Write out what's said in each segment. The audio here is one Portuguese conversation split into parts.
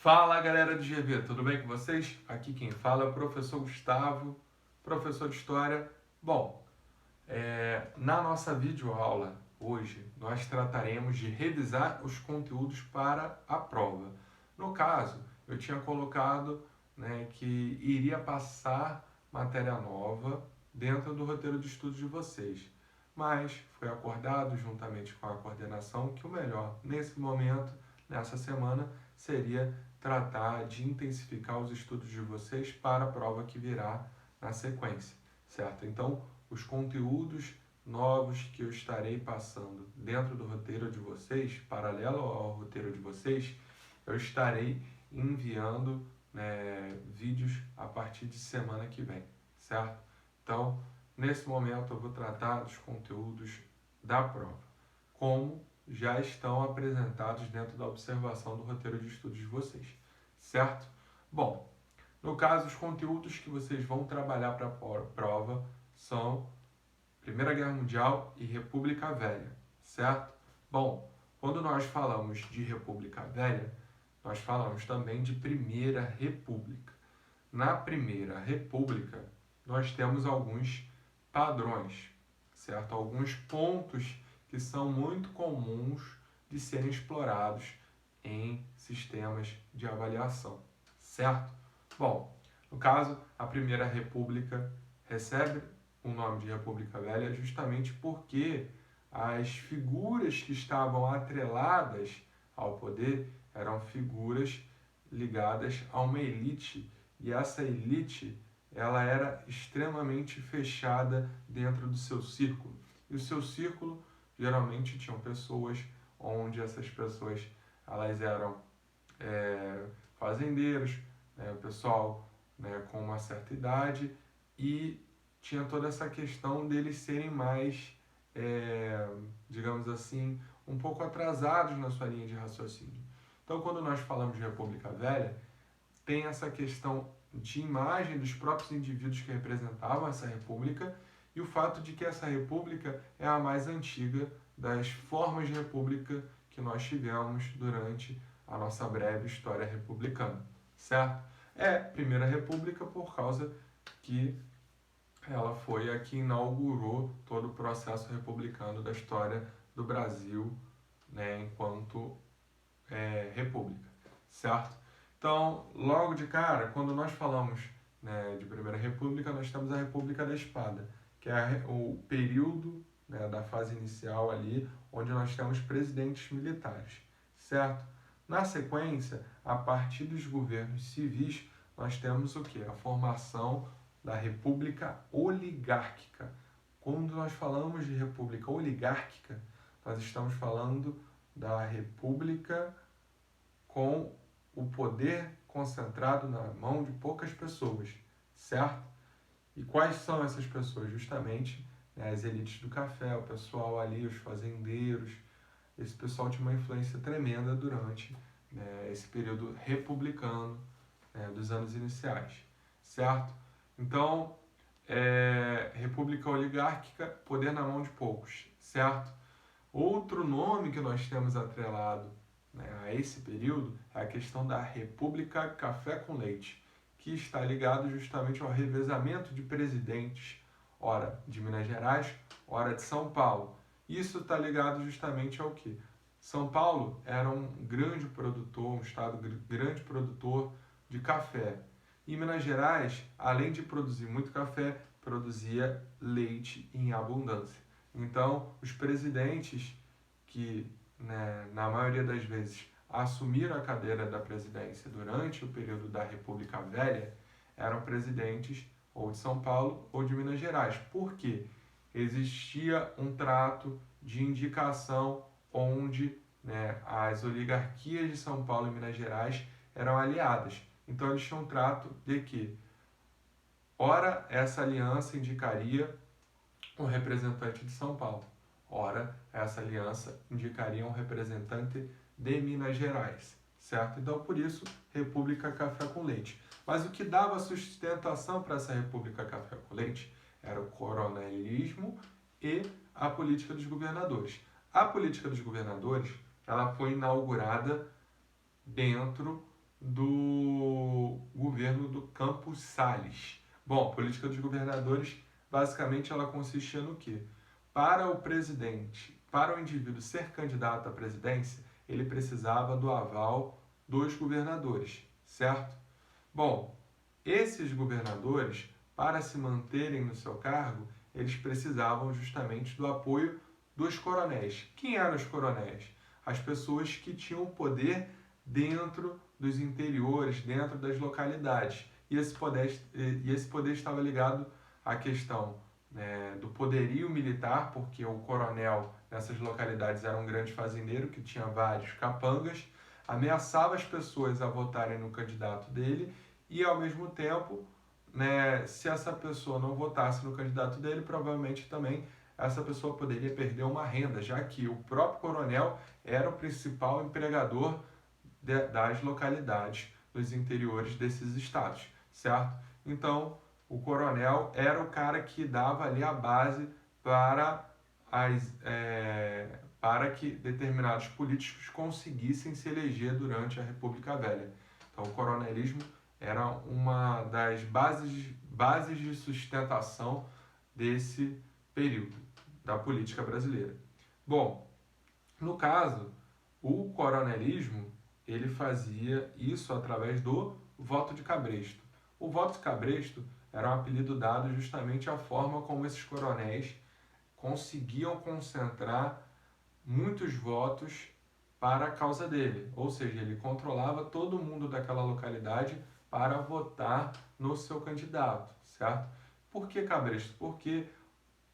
Fala galera do GV, tudo bem com vocês? Aqui quem fala é o professor Gustavo, professor de História. Bom, na nossa videoaula hoje nós trataremos de revisar os conteúdos para a prova. No caso, eu tinha colocado, que iria passar matéria nova dentro do roteiro de estudos de vocês, mas foi acordado juntamente com a coordenação que o melhor nesse momento, nessa semana, seria tratar de intensificar os estudos de vocês para a prova que virá na sequência, certo? Então, os conteúdos novos que eu estarei passando dentro do roteiro de vocês, paralelo ao roteiro de vocês, eu estarei enviando vídeos a partir de semana que vem, certo? Então, nesse momento eu vou tratar dos conteúdos da prova, como já estão apresentados dentro da observação do roteiro de estudos de vocês, certo? Bom, no caso, os conteúdos que vocês vão trabalhar para a prova são Primeira Guerra Mundial e República Velha, certo? Bom, quando nós falamos de República Velha, nós falamos também de Primeira República. Na Primeira República, nós temos alguns padrões, certo? Alguns pontos que são muito comuns de serem explorados em sistemas de avaliação, certo? Bom, no caso, a Primeira República recebe o nome de República Velha justamente porque as figuras que estavam atreladas ao poder eram figuras ligadas a uma elite, e essa elite ela era extremamente fechada dentro do seu círculo. E o seu círculo geralmente tinham pessoas onde essas pessoas elas eram fazendeiros, o pessoal com uma certa idade, e tinha toda essa questão deles serem mais, digamos assim, um pouco atrasados na sua linha de raciocínio. Então, quando nós falamos de República Velha, tem essa questão de imagem dos próprios indivíduos que representavam essa república e o fato de que essa república é a mais antiga das formas de república que nós tivemos durante a nossa breve história republicana, certo? É Primeira República por causa que ela foi a que inaugurou todo o processo republicano da história do Brasil, enquanto república, certo? Então, logo de cara, quando nós falamos de Primeira República, nós temos a República da Espada, que é o período da fase inicial ali, onde nós temos presidentes militares, certo? Na sequência, a partir dos governos civis, nós temos o quê? A formação da República Oligárquica. Quando nós falamos de República Oligárquica, nós estamos falando da República com o poder concentrado na mão de poucas pessoas, certo? E quais são essas pessoas? Justamente as elites do café, o pessoal ali, os fazendeiros. Esse pessoal tinha uma influência tremenda durante esse período republicano dos anos iniciais, certo? Então, república oligárquica, poder na mão de poucos, certo? Outro nome que nós temos atrelado a esse período é a questão da República Café com Leite, que está ligado justamente ao revezamento de presidentes, ora de Minas Gerais, ora de São Paulo. Isso está ligado justamente ao que? São Paulo era um grande produtor, um estado grande produtor de café. E Minas Gerais, além de produzir muito café, produzia leite em abundância. Então, os presidentes que, na maioria das vezes, assumiram a cadeira da presidência durante o período da República Velha eram presidentes ou de São Paulo ou de Minas Gerais. Por quê? Existia um trato de indicação onde as oligarquias de São Paulo e Minas Gerais eram aliadas. Então, eles tinham um trato de que, ora, essa aliança indicaria um representante de São Paulo, ora, essa aliança indicaria um representante de Minas Gerais, certo? Então, por isso, República Café com Leite. Mas o que dava sustentação para essa República Café com Leite era o coronelismo e a política dos governadores. A política dos governadores ela foi inaugurada dentro do governo do Campos Salles. Bom, a política dos governadores, basicamente, ela consistia no quê? Para o presidente, para o indivíduo ser candidato à presidência, ele precisava do aval dos governadores, certo? Bom, esses governadores, para se manterem no seu cargo, eles precisavam justamente do apoio dos coronéis. Quem eram os coronéis? As pessoas que tinham poder dentro dos interiores, dentro das localidades. E esse poder estava ligado à questão, né, do poderio militar, porque o coronel nessas localidades era um grande fazendeiro que tinha vários capangas, ameaçava as pessoas a votarem no candidato dele e, ao mesmo tempo, né, se essa pessoa não votasse no candidato dele, provavelmente também essa pessoa poderia perder uma renda, já que o próprio coronel era o principal empregador das localidades dos interiores desses estados, certo? Então, o coronel era o cara que dava ali a base para, para que determinados políticos conseguissem se eleger durante a República Velha. Então, o coronelismo era uma das bases de sustentação desse período da política brasileira. Bom, no caso, o coronelismo ele fazia isso através do voto de cabresto. O voto de cabresto era um apelido dado justamente à forma como esses coronéis conseguiam concentrar muitos votos para a causa dele, ou seja, ele controlava todo mundo daquela localidade para votar no seu candidato, certo? Por que cabresto? Porque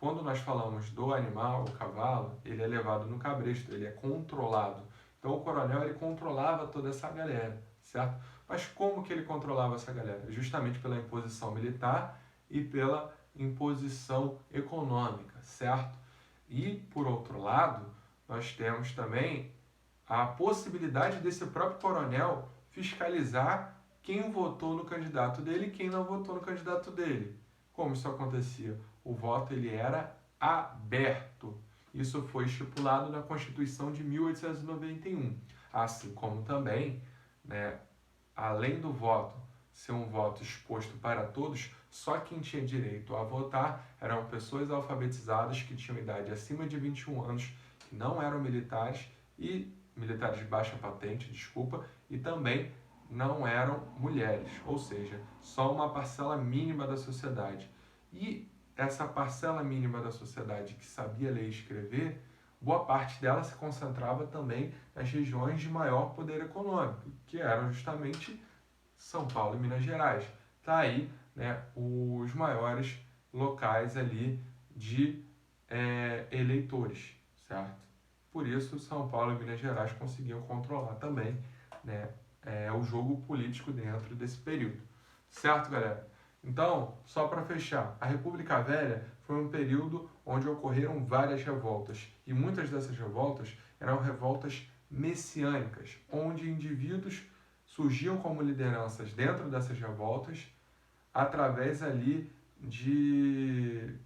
quando nós falamos do animal, o cavalo, ele é levado no cabresto, ele é controlado. Então o coronel ele controlava toda essa galera, certo? Mas como que ele controlava essa galera? Justamente pela imposição militar e pela imposição econômica, certo? E, por outro lado, nós temos também a possibilidade desse próprio coronel fiscalizar quem votou no candidato dele e quem não votou no candidato dele. Como isso acontecia? O voto ele era aberto. Isso foi estipulado na Constituição de 1891. Assim como também, né, além do voto ser um voto exposto para todos, só quem tinha direito a votar eram pessoas alfabetizadas que tinham idade acima de 21 anos, que não eram militares de baixa patente, desculpa, e também não eram mulheres, ou seja, só uma parcela mínima da sociedade. E essa parcela mínima da sociedade que sabia ler e escrever, boa parte dela se concentrava também nas regiões de maior poder econômico, que eram justamente São Paulo e Minas Gerais. Tá aí, né, os maiores locais ali de eleitores, certo? Por isso, São Paulo e Minas Gerais conseguiam controlar também, né, o jogo político dentro desse período. Certo, galera? Então, só para fechar, a República Velha foi um período onde ocorreram várias revoltas, e muitas dessas revoltas eram revoltas messiânicas, onde indivíduos surgiam como lideranças dentro dessas revoltas através ali de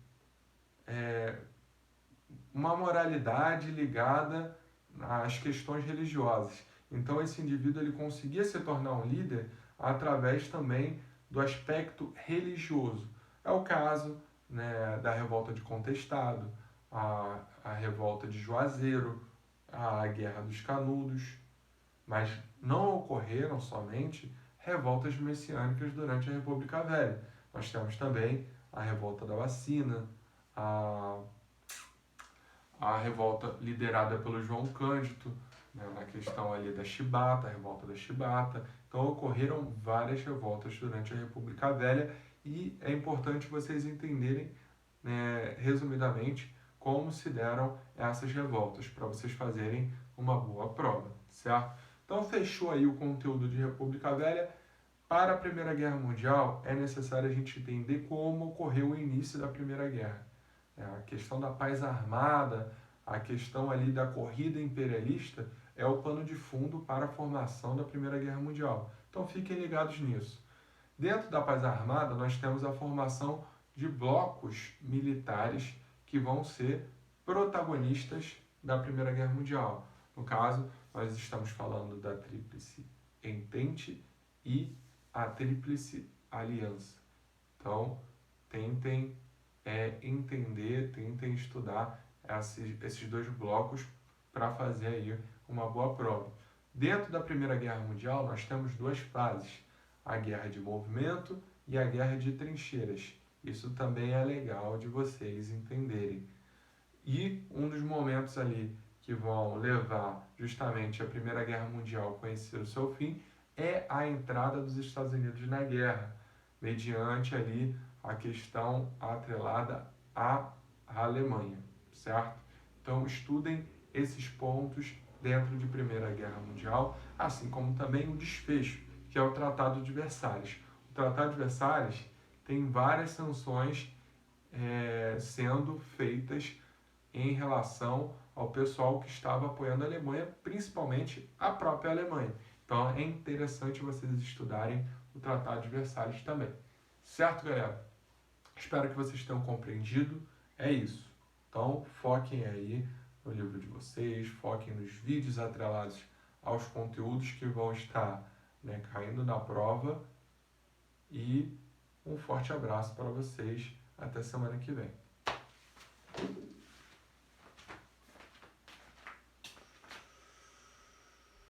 uma moralidade ligada às questões religiosas. Então esse indivíduo ele conseguia se tornar um líder através também do aspecto religioso. É o caso, né, da revolta de Contestado, a revolta de Juazeiro, a Guerra dos Canudos, mas não ocorreram somente revoltas messiânicas durante a República Velha. Nós temos também a revolta da vacina, a revolta liderada pelo João Cândido, né, na questão ali da chibata, a revolta da chibata. Então ocorreram várias revoltas durante a República Velha e é importante vocês entenderem, né, resumidamente, como se deram essas revoltas, para vocês fazerem uma boa prova, certo? Então fechou aí o conteúdo de República Velha. Para a Primeira Guerra Mundial, é necessário a gente entender como ocorreu o início da Primeira Guerra. A questão da paz armada, a questão ali da corrida imperialista é o pano de fundo para a formação da Primeira Guerra Mundial. Então fiquem ligados nisso. Dentro da paz armada, nós temos a formação de blocos militares que vão ser protagonistas da Primeira Guerra Mundial. No caso, nós estamos falando da Tríplice Entente, e a Tríplice Aliança. Então, tentem entender, tentem estudar esses dois blocos para fazer aí uma boa prova. Dentro da Primeira Guerra Mundial, nós temos duas fases, a guerra de movimento e a guerra de trincheiras. Isso também é legal de vocês entenderem. E um dos momentos ali que vão levar justamente a Primeira Guerra Mundial a conhecer o seu fim é a entrada dos Estados Unidos na guerra, mediante ali a questão atrelada à Alemanha, certo? Então estudem esses pontos dentro de Primeira Guerra Mundial, assim como também o desfecho, que é o Tratado de Versalhes. O Tratado de Versalhes tem várias sanções sendo feitas em relação ao pessoal que estava apoiando a Alemanha, principalmente a própria Alemanha. Então é interessante vocês estudarem o Tratado de Versalhes também. Certo, galera? Espero que vocês tenham compreendido. É isso. Então foquem aí no livro de vocês, foquem nos vídeos atrelados aos conteúdos que vão estar caindo na prova. E um forte abraço para vocês. Até semana que vem.